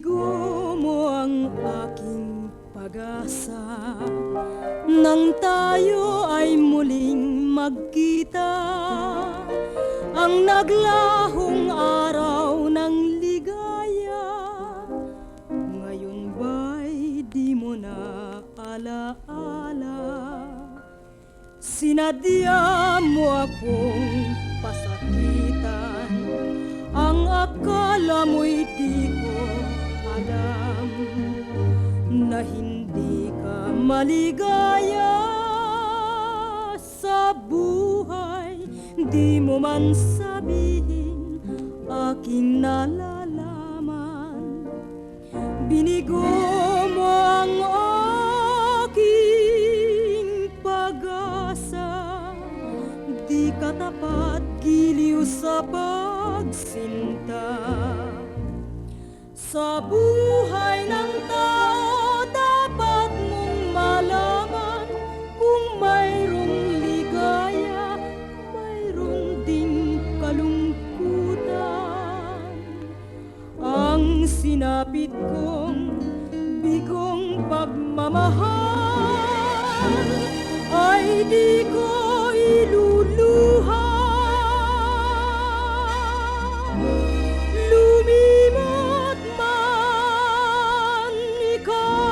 Binigo mo ang aking pag-asa nang tayo ay muling magkita. Ang naglahong araw ng ligaya, ngayon ba'y di mo na alaala? Sinadya mo akong pasakitan, ang akala mo'y di ko alam na hindi ka maligaya sa buhay. Di mo man sabihin, aking nalalaman. Binigo mo ang aking pag-asa, di ka tapat, giliw sa pagsinta. Sa buhay ng tao, dapat mong malaman, kung mayroong ligaya, mayroong ding kalungkutan. Ang sinapit kong bigong pagmamahal ay di ko iluluha. Lumimot man ikaw.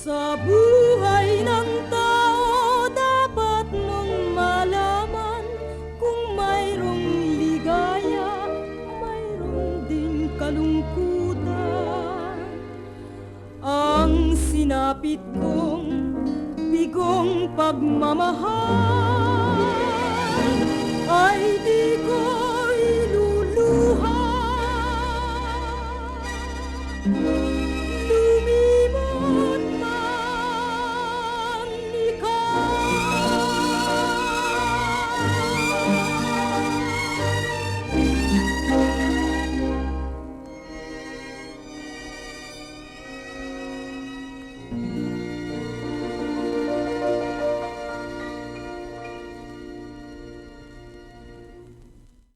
Sa buhay ng tao, dapat mong malaman, kung mayroong ligaya, mayroong ding kalungkutan. Ang sinapit kong bigong pagmamahal ay di ko